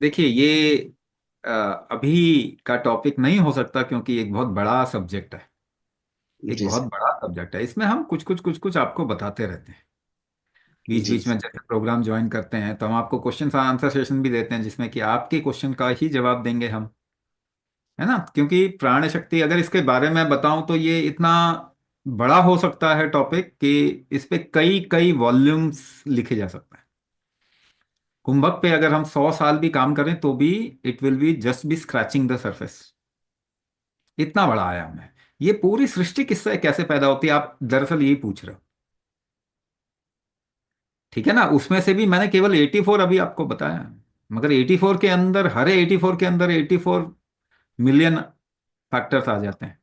देखिए ये अभी का टॉपिक नहीं हो सकता क्योंकि एक बहुत बड़ा सब्जेक्ट है। एक जी बहुत सर। बड़ा सब्जेक्ट है, इसमें हम कुछ कुछ आपको बताते रहते हैं। बीच जी बीच में जैसे प्रोग्राम ज्वाइन करते हैं तो हम आपको क्वेश्चन आंसर सेशन भी देते हैं जिसमें कि आपके क्वेश्चन का ही जवाब देंगे हम। है ना? क्योंकि प्राण शक्ति अगर इसके बारे में बताऊं तो ये इतना बड़ा हो सकता है टॉपिक कि इस पे कई कई वॉल्यूम्स लिखे जा सकते हैं। कुंभक पे अगर हम 100 साल भी काम करें तो भी it will be just be scratching the surface. इतना बड़ा आयाम है। ये पूरी सृष्टि किससे कैसे पैदा होती है, आप दरअसल यही पूछ रहे हो। ठीक है ना? उसमें से भी मैंने केवल 84 अभी आपको बताया है। मगर 84 के अंदर, हर 84 के अंदर 84 मिलियन फैक्टर्स आ जाते हैं।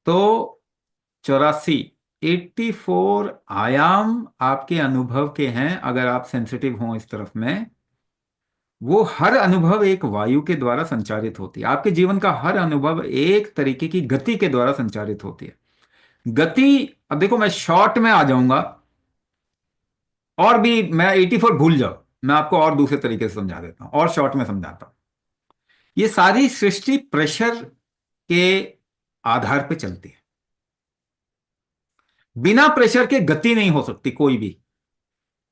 तो 84, 84 आयाम आपके अनुभव के हैं अगर आप सेंसिटिव हों इस तरफ में। वो हर अनुभव एक वायु के द्वारा संचारित होती है। आपके जीवन का हर अनुभव एक तरीके की गति के द्वारा संचारित होती है। गति, अब देखो मैं शॉर्ट में आ जाऊंगा और भी, मैं 84 भूल जाओ, मैं आपको और दूसरे तरीके से समझा देता हूं और शॉर्ट में समझाता हूं। ये सारी सृष्टि प्रेशर के आधार पे चलती है। बिना प्रेशर के गति नहीं हो सकती कोई भी।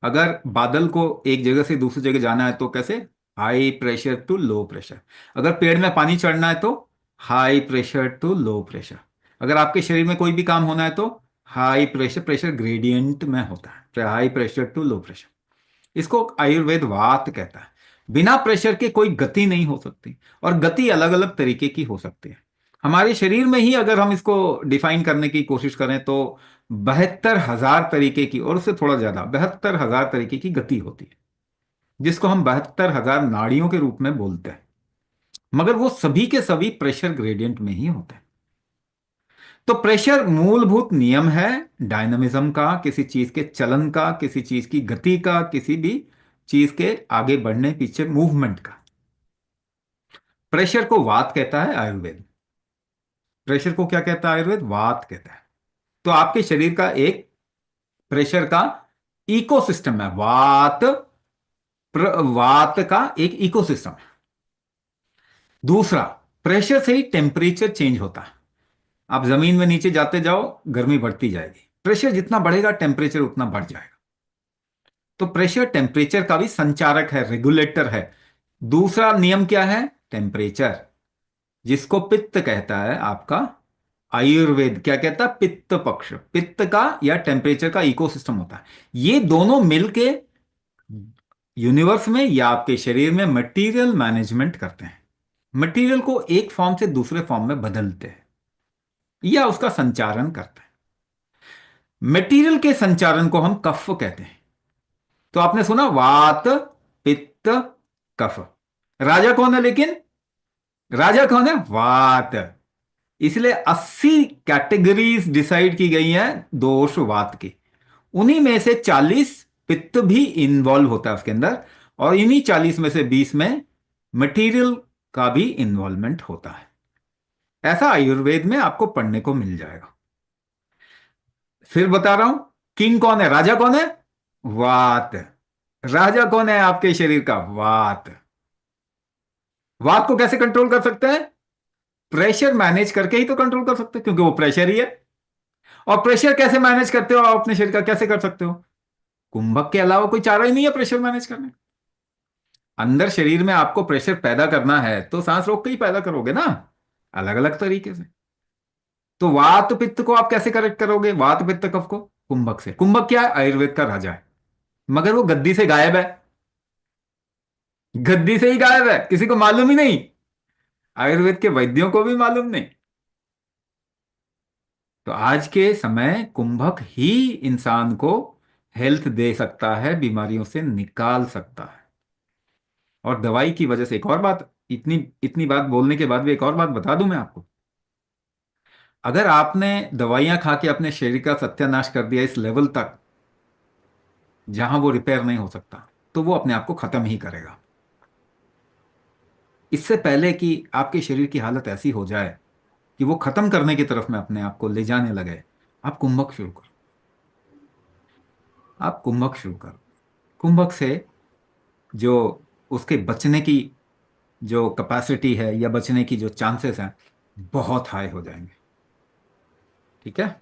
अगर बादल को एक जगह से दूसरी जगह जाना है तो कैसे? High pressure to low pressure. अगर पेड़ में पानी चढ़ना है तो high pressure to low pressure. अगर आपके शरीर में कोई भी काम होना है तो हाई प्रेशर, प्रेशर ग्रेडियंट में होता है, high pressure to low pressure. इसको आयुर्वेद वात कहता है। बिना प्रेशर के कोई गति नहीं हो सकती। और गति अलग अलग तरीके की हो सकती है। हमारे शरीर में ही अगर हम इसको डिफाइन करने की कोशिश करें तो 72,000 तरीके की, और उससे थोड़ा ज्यादा, 72,000 तरीके की गति होती है, जिसको हम 72,000 नाड़ियों के रूप में बोलते हैं। मगर वो सभी के सभी प्रेशर ग्रेडियंट में ही होते हैं। तो प्रेशर मूलभूत नियम है डायनामिज्म का, किसी चीज के चलन का, किसी चीज की गति का, किसी भी चीज के आगे बढ़ने पीछे मूवमेंट का। प्रेशर को वात कहता है आयुर्वेद। प्रेशर को क्या कहता है आयुर्वेद? वात कहता है। तो आपके शरीर का एक प्रेशर का इकोसिस्टम है। वात का एक इकोसिस्टम है। दूसरा, प्रेशर से ही टेम्परेचर चेंज होता है। आप जमीन में नीचे जाते जाओ, गर्मी बढ़ती जाएगी। प्रेशर जितना बढ़ेगा टेम्परेचर उतना बढ़ जाएगा। तो प्रेशर टेम्परेचर का भी संचारक है, रेगुलेटर है। दूसरा नियम क्या है? टेम्परेचर, जिसको पित्त कहता है आपका आयुर्वेद। क्या कहता है? पित्त पक्ष, पित्त का या टेम्परेचर का इकोसिस्टम होता है। ये दोनों मिलके यूनिवर्स में या आपके शरीर में मटेरियल मैनेजमेंट करते हैं। मटेरियल को एक फॉर्म से दूसरे फॉर्म में बदलते हैं या उसका संचारण करते हैं। मटेरियल के संचारण को हम कफ कहते हैं। तो आपने सुना वात, पित्त, कफ। राजा कौन है लेकिन? राजा कौन है? वात। इसलिए 80 कैटेगरीज डिसाइड की गई हैं दोष वात की। उन्हीं में से 40 पित्त भी इन्वॉल्व होता है उसके अंदर। और इन्हीं 40 में से 20 में मटेरियल का भी इन्वॉल्वमेंट होता है। ऐसा आयुर्वेद में आपको पढ़ने को मिल जाएगा। फिर बता रहा हूं, किंग कौन है, राजा कौन है? वात। राजा कौन है आपके शरीर का? वात। वात को कैसे कंट्रोल कर सकते हैं? प्रेशर मैनेज करके ही तो कंट्रोल कर सकते हैं, क्योंकि वो प्रेशर ही है। और प्रेशर कैसे मैनेज करते हो आप अपने शरीर का, कैसे कर सकते हो? कुंभक के अलावा कोई चारा ही नहीं है प्रेशर मैनेज करने का। अंदर शरीर में आपको प्रेशर पैदा करना है तो सांस रोक के ही पैदा करोगे ना, अलग अलग तरीके से। तो वात पित्त को आप कैसे करेक्ट करोगे, वात पित्त कफ को? कुंभक से। कुंभक क्या है? आयुर्वेद का राजा है। मगर वो गद्दी से गायब है। गद्दी से ही गायब है, किसी को मालूम ही नहीं। आयुर्वेद के वैद्यों को भी मालूम नहीं। तो आज के समय कुंभक ही इंसान को हेल्थ दे सकता है, बीमारियों से निकाल सकता है। और दवाई की वजह से एक और बात, इतनी इतनी बात बोलने के बाद भी एक और बात बता दूं मैं आपको। अगर आपने दवाइयां खा के अपने शरीर का सत्यानाश कर दिया इस लेवल तक जहां वो रिपेयर नहीं हो सकता, तो वो अपने आप को खत्म ही करेगा। इससे पहले कि आपके शरीर की हालत ऐसी हो जाए कि वो खत्म करने की तरफ में अपने आप को ले जाने लगे, आप कुंभक शुरू करो। आप कुंभक शुरू करो। कुंभक से जो उसके बचने की जो कैपेसिटी है या बचने की जो चांसेस हैं बहुत हाई हो जाएंगे। ठीक है।